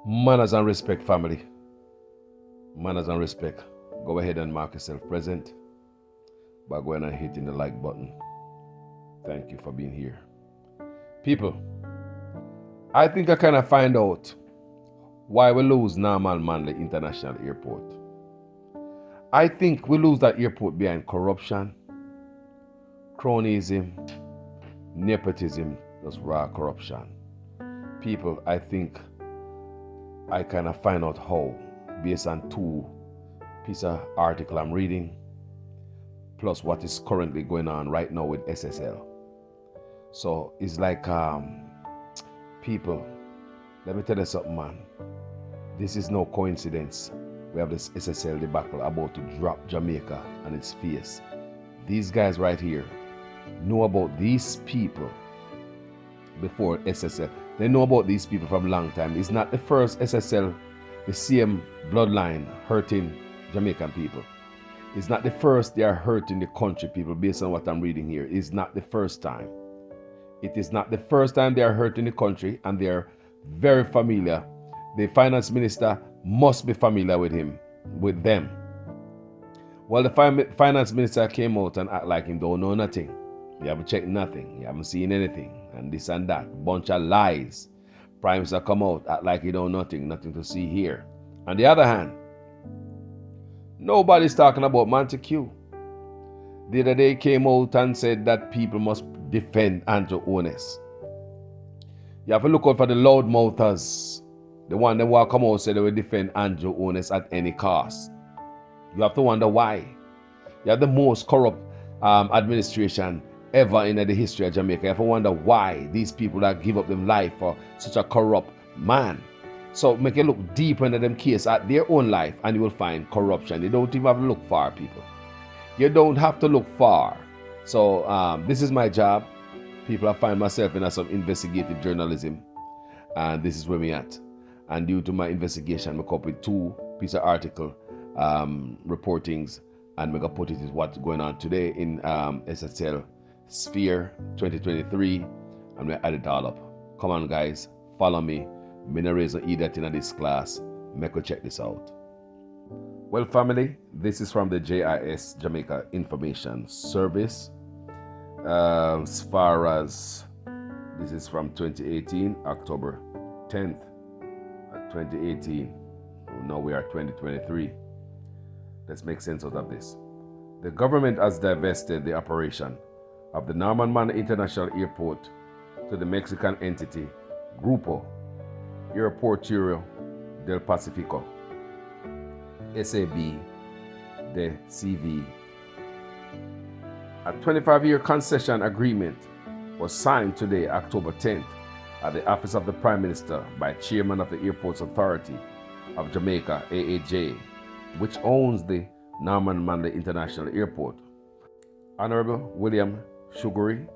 Manners and respect, family. Manners and respect. Go ahead and mark yourself present by going and hitting the like button. Thank you for being here. People, I think I kind of find out why we lose Norman Manley International Airport. I think we lose that airport behind corruption, cronyism, nepotism, just raw corruption. People, I think I kind of find out how based on two piece of article I'm reading, plus what is currently going on right now with SSL. So it's like, people, let me tell you something, man. This is no coincidence. We have this SSL debacle about to drop Jamaica on its face. These guys right here know about these people before SSL. They know about these people from a long time. It's not the first SSL, the same bloodline hurting Jamaican people. It's not the first they are hurting the country people based on what I'm reading here. It's not the first time. It is not the first time they are hurting the country, and they are very familiar. The finance minister must be familiar with him, with them. Well, the finance minister came out and act like him don't know nothing. You haven't checked nothing. You haven't seen anything. And this and that. Bunch of lies. Prime Minister come out, act like he don't know nothing. Nothing to see here. On the other hand, nobody's talking about Montague. The other day came out and said that people must defend Andrew Ones. You have to look out for the loudmouthers. The one that will come out and say they will defend Andrew Ones at any cost. You have to wonder why. You have the most corrupt administration ever in the history of Jamaica. You have to wonder why these people that give up their life for such a corrupt man. So make you look deep into them case at their own life, and you will find corruption. You don't even have to look far, people. You don't have to look far. So this is my job. People, I find myself in some investigative journalism, and this is where me at. And due to my investigation, I come up with two pieces of article reportings, and we're gonna put it is what's going on today in SSL Sphere 2023, and we add it all up. Come on, guys, follow me. Me no raise no idiot in this class. Make us check this out. Well, family, this is from the JIS Jamaica Information Service. As far as this is from 2018, October 10th, 2018. Now we are 2023. Let's make sense out of this. The government has divested the operation of the Norman Manley International Airport to the Mexican entity Grupo Aeroportuario del Pacifico, SAB de CV. A 25-year concession agreement was signed today, October 10th, at the Office of the Prime Minister by Chairman of the Airports Authority of Jamaica, AAJ, which owns the Norman Manley International Airport. Honorable William Sugary,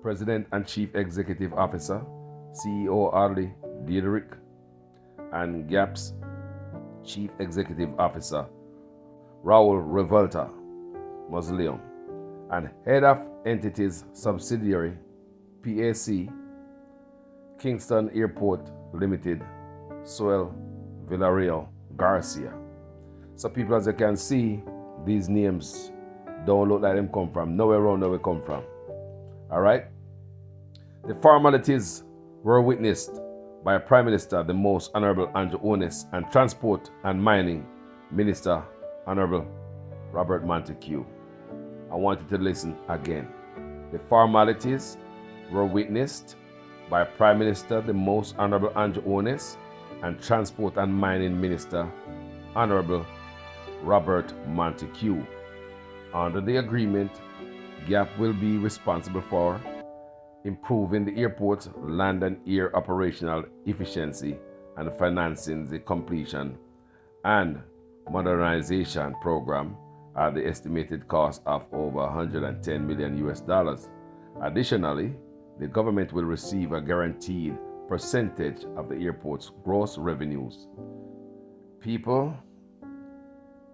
President and Chief Executive Officer, CEO Audley Diedrich, and GAP's Chief Executive Officer, Raul Revolta Mausoleum, and Head of Entities Subsidiary, PAC, Kingston Airport Limited, Soel Villarreal Garcia. So people, as you can see, these names don't look like them come from nowhere around where we come from. All right? The formalities were witnessed by Prime Minister, the Most Honorable Andrew Ones, and Transport and Mining Minister, Honorable Robert Montague. I want you to listen again. The formalities were witnessed by Prime Minister, the Most Honorable Andrew Ones, and Transport and Mining Minister, Honorable Robert Montague. Under the agreement, GAP will be responsible for improving the airport's land and air operational efficiency and financing the completion and modernization program at the estimated cost of over $110 million US. Additionally, the government will receive a guaranteed percentage of the airport's gross revenues. People,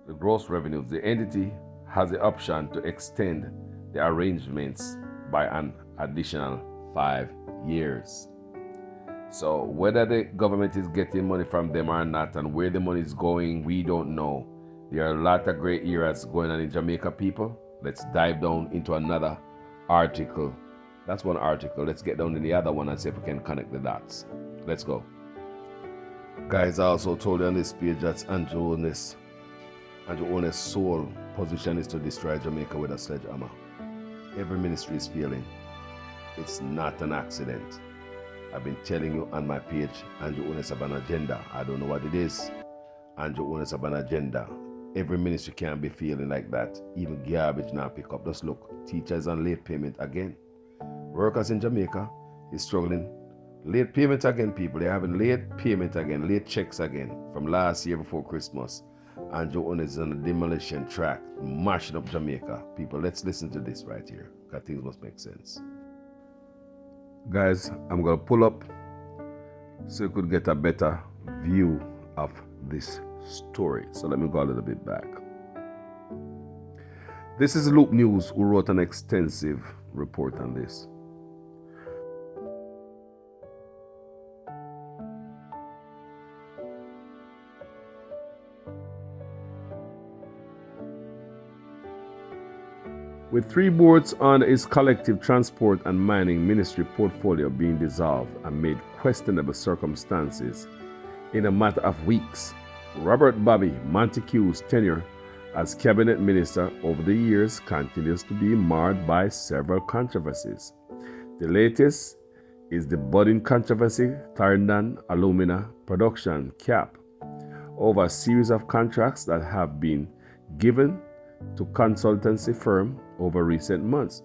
the gross revenues, the entity has the option to extend the arrangements by an additional 5 years. So whether the government is getting money from them or not, and where the money is going, we don't know. There are a lot of great areas going on in Jamaica, people. Let's dive down into another article. That's one article. Let's get down to the other one and see if we can connect the dots. Let's go. Guys, I also told you on this page that Andrew One's sole position is to destroy Jamaica with a sledgehammer. Every ministry is failing. It's not an accident. I've been telling you on my page, Andrew Ones have an agenda. I don't know what it is. Andrew Ones have an agenda. Every ministry can't be feeling like that. Even garbage now pick up. Just look, teachers on late payment again. Workers in Jamaica is struggling. Late payment again, people. They're having late payment again, late checks again from last year before Christmas. Andrew Ones is on a demolition track, mashing up Jamaica. People, let's listen to this right here, because things must make sense. Guys, I'm going to pull up so you could get a better view of this story. So let me go a little bit back. This is Loop News, who wrote an extensive report on this. With 3 boards under his collective transport and mining ministry portfolio being dissolved amid questionable circumstances in a matter of weeks, Robert Bobby Montague's tenure as cabinet minister over the years continues to be marred by several controversies. The latest is the budding controversy Clarendon Alumina production cap over a series of contracts that have been given to consultancy firm over recent months.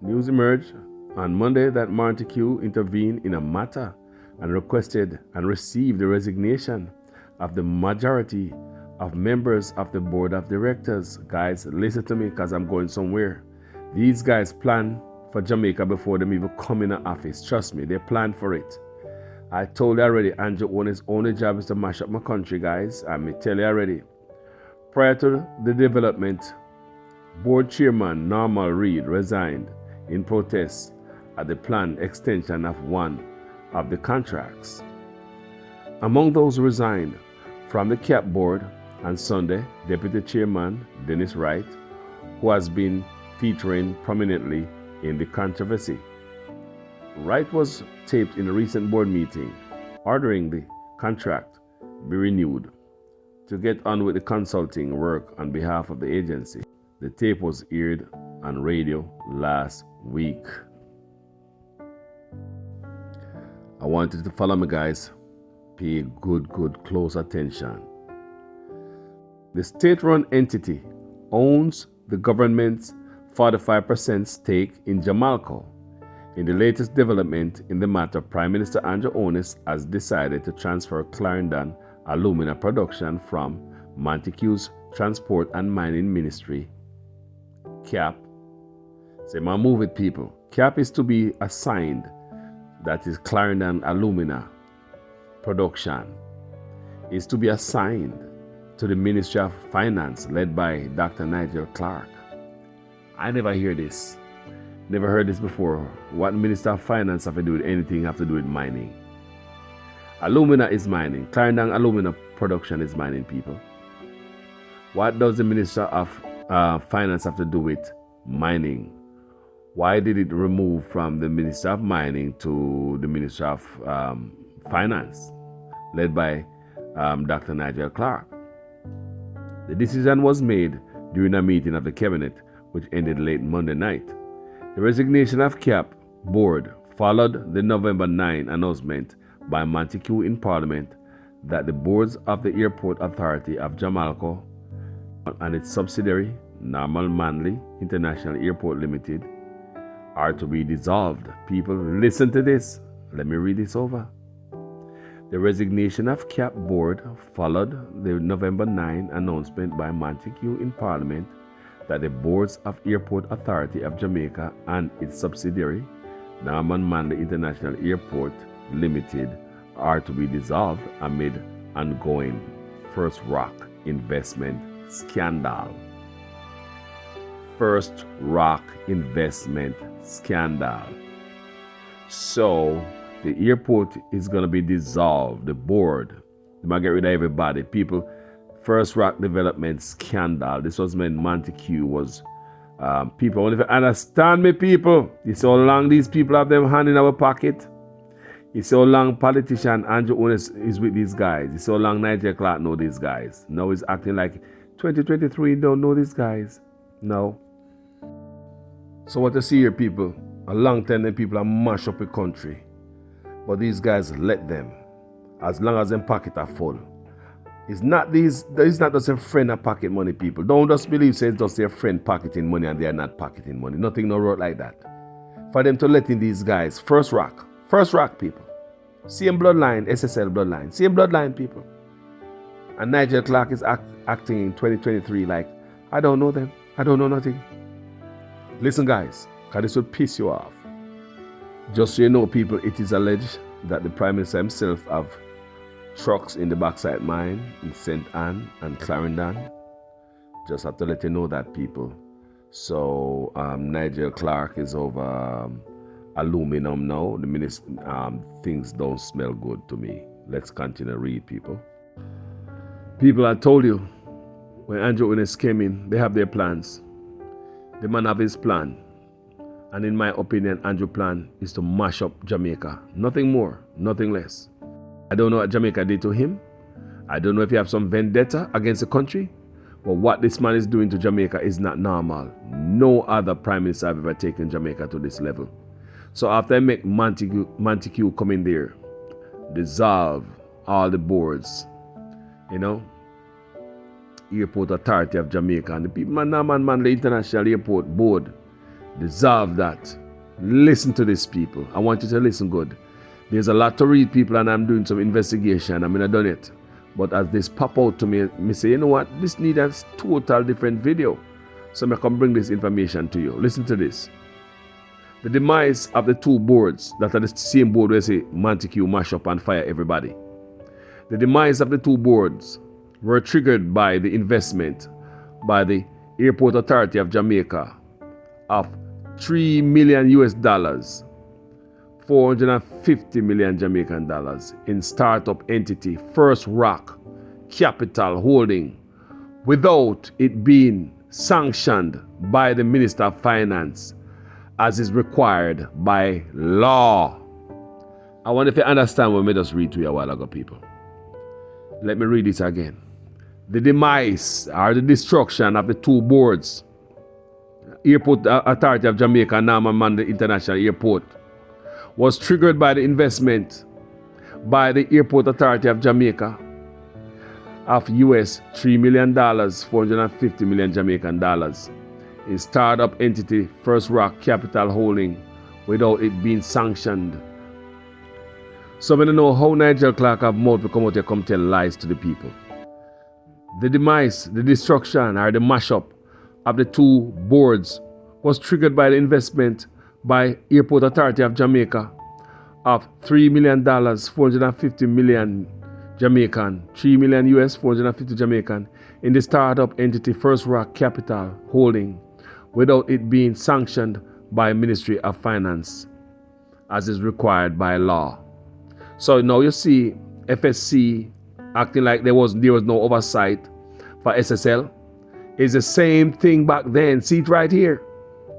News emerged on Monday that Montague intervened in a matter and requested and received the resignation of the majority of members of the board of directors. Guys, listen to me, because I'm going somewhere. These guys plan for Jamaica before them even come in the office. Trust me, they plan for it. I told you already, Andrew Owen's only job is to mash up my country, guys. I may tell you already. Prior to the development, board chairman Normal Reed resigned in protest at the planned extension of one of the contracts. Among those who resigned from the CAP board on Sunday, Deputy Chairman Dennis Wright, who has been featuring prominently in the controversy. Wright was taped in a recent board meeting, ordering the contract be renewed to get on with the consulting work on behalf of the agency. The tape was aired on radio last week. I want you to follow me, guys. Pay good, close attention. The state-run entity owns the government's 45% stake in Jamalco. In the latest development in the matter, Prime Minister Andrew Onis has decided to transfer Clarendon Alumina production from Montague's Transport and Mining Ministry, CAP. Say, man, move it, people. CAP is to be assigned, that is Clarendon Alumina production, is to be assigned to the Ministry of Finance, led by Dr. Nigel Clark. I never hear this. Never heard this before. What Minister of Finance have to do with anything have to do with mining? Alumina is mining. Clarendon Alumina production is mining, people. What does the Minister of Finance have to do with mining? Why did it remove from the Minister of Mining to the Minister of Finance, led by Dr. Nigel Clark? The decision was made during a meeting of the Cabinet, which ended late Monday night. The resignation of CAP board followed the November 9 announcement by Montague in Parliament that the boards of the Airport Authority of Jamalco and its subsidiary, Normal Manley International Airport Limited, are to be dissolved. People, listen to this. Let me read this over. The resignation of CAP board followed the November 9 announcement by Montague in Parliament that the boards of Airport Authority of Jamaica and its subsidiary, Norman Manley International Airport Limited, are to be dissolved amid ongoing First Rock investment scandal. First Rock investment scandal. So The airport is going to be dissolved. The board, they might get rid of everybody. People, First Rock Development scandal. This was when Montague was, people, I want you to understand me, people. You see how long these people have them hand in our pocket? You see how long politician Andrew Onis is with these guys? You see how long Nigel Clark know these guys? Now he's acting like 2023 don't know these guys. No. So what you see here, people, a long time the people are mash up the country. But these guys let them, as long as them pocket are full. It's not just a friend of pocket money, people. Don't just believe say it's just their friend pocketing money and they are not pocketing money. Nothing no road like that. For them to let in these guys, First Rock people. Same bloodline, SSL bloodline. Same bloodline, people. And Nigel Clark is acting in 2023 like, I don't know them. I don't know nothing. Listen, guys, because this would piss you off. Just so you know, people, it is alleged that the Prime Minister himself have trucks in the backside mine in St. Anne and Clarendon. Just have to let you know that, people. So Nigel Clark is over aluminum now. The minister, things don't smell good to me. Let's continue to read, people. People, I told you, when Andrew Onis came in, they have their plans. The man have his plan. And in my opinion, Andrew's plan is to mash up Jamaica. Nothing more, nothing less. I don't know what Jamaica did to him. I don't know if he have some vendetta against the country. But what this man is doing to Jamaica is not normal. No other prime minister have ever taken Jamaica to this level. So after I make Montague come in there, dissolve all the boards, you know, Airport Authority of Jamaica and the people, the International Airport Board, dissolve that. Listen to this, people. I want you to listen good. There's a lot to read, people, and I'm doing some investigation. I mean, I've done it. But as this pop out to me, I say, you know what? This needs a total different video. So I can bring this information to you. Listen to this. The demise of the two boards that are the same board where say Montague mash up and fire everybody. The demise of the two boards were triggered by the investment by the Airport Authority of Jamaica of $3 million US, 450 million Jamaican dollars in startup entity First Rock Capital Holding without it being sanctioned by the Minister of Finance as is required by law. I wonder if you understand what I just read to you a while ago, people. Let me read it again. The demise or the destruction of the two boards, Airport Authority of Jamaica and Nmia International Airport, was triggered by the investment by the Airport Authority of Jamaica of US $3 million, 450 million Jamaican dollars in startup entity First Rock Capital Holding without it being sanctioned. So I don't know how Nigel Clark have mouth to come out here come tell lies to the people. The demise, the destruction or the mashup of the two boards was triggered by the investment by Airport Authority of Jamaica of $3 million, 450 million Jamaican, $3 million US, 450 Jamaican in the startup entity First Rock Capital Holding without it being sanctioned by Ministry of Finance as is required by law. So now you see FSC acting like there was no oversight for SSL. It's the same thing back then. See it right here.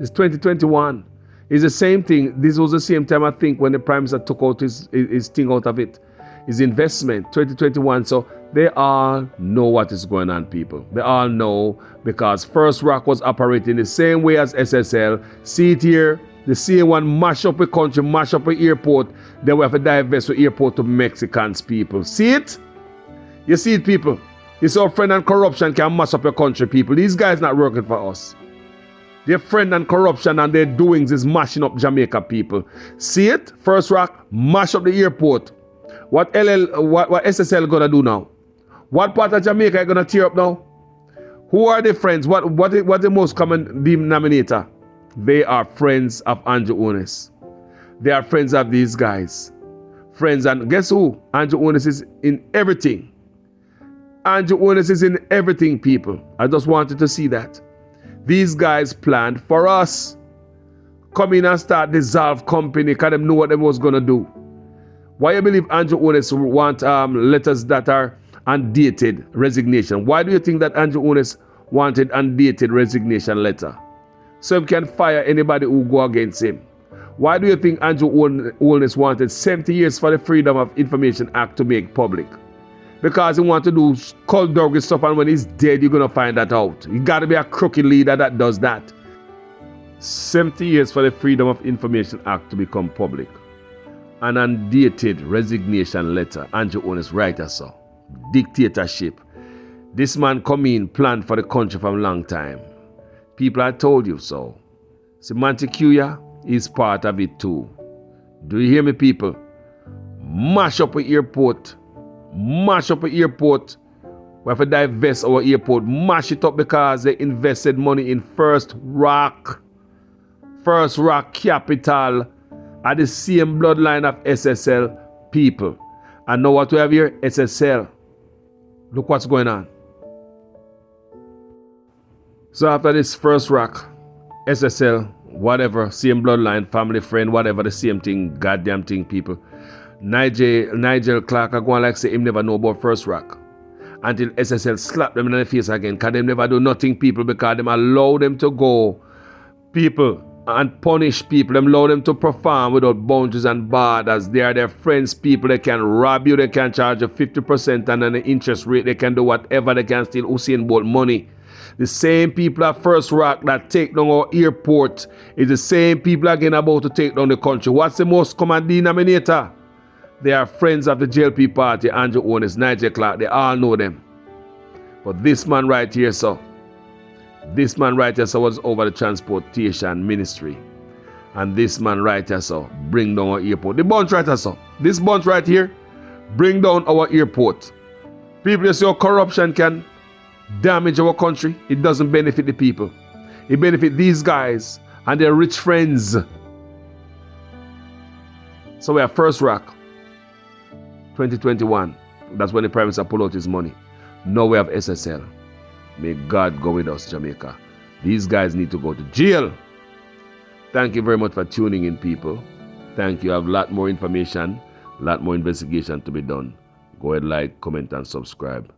It's 2021. It's the same thing. This was the same time, I think, when the Prime Minister took out his thing out of it. His investment, 2021. So they all know what is going on, people. They all know because First Rock was operating the same way as SSL. See it here. The same one mash up a country, mash up an airport. Then we have to divest the airport to Mexicans, people. See it? You see it, people? It's our friend and corruption can mash up your country, people. These guys not working for us. Their friend and corruption and their doings is mashing up Jamaica, people. See it? First Rock, mash up the airport. What SSL gonna do now? What part of Jamaica are gonna tear up now? Who are the friends? What the most common denominator? They are friends of Andrew Onis. They are friends of these guys. Friends, and guess who? Andrew Onis is in everything. Andrew Onis is in everything, people. I just wanted to see that. These guys planned for us. Come in and start dissolve company because they know what they was going to do. Why you believe Andrew Ones want letters that are undated resignation? Why do you think that Andrew Ones wanted undated resignation letter? So he can fire anybody who go against him. Why do you think Andrew Ones wanted 70 years for the Freedom of Information Act to make public? Because he want to do skullduggery stuff, and when he's dead, you're going to find that out. You got to be a crooked leader that does that. 70 years for the Freedom of Information Act to become public. An undated resignation letter. Andrew Ones writer, so. Dictatorship. This man come in, planned for the country from a long time. People, I told you so. See, Montecuya is part of it too. Do you hear me, people? Mash up the airport. Mash up the airport. We have to divest our airport. Mash it up because they invested money in First Rock. First Rock Capital are the same bloodline of SSL people. And now what we have here? SSL. Look what's going on. So after this First Rock, SSL, whatever, same bloodline, family, friend, whatever, the same thing, goddamn thing, people. Nigel Clark are going like say him never know about First Rock. Until SSL slap them in the face again. Because they never do nothing, people, because them allow them to go, people, and punish people. Them allow them to perform without boundaries and borders. They are their friends, people. They can rob you. They can charge you 50% and then the interest rate. They can do whatever. They can steal Usain Bolt money. The same people at First Rock that take down our airport is the same people again about to take down the country. What's the most common denominator? They are friends of the JLP party, Andrew Ones, Nigel Clark. They all know them. But this man right here, so. This man right here, so, was over the transportation ministry. And this man right here, so, bring down our airport. The bunch right here, so. This bunch right here, bring down our airport. People, you see how corruption can damage our country. It doesn't benefit the people. It benefits these guys and their rich friends. So we have First Rock 2021. That's when the Prime Minister pulled out his money. Now we have SSL. May God go with us, Jamaica. These guys need to go to jail. Thank you very much for tuning in, people. Thank you. I have a lot more information, a lot more investigation to be done. Go ahead, like, comment, and subscribe.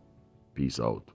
Peace out.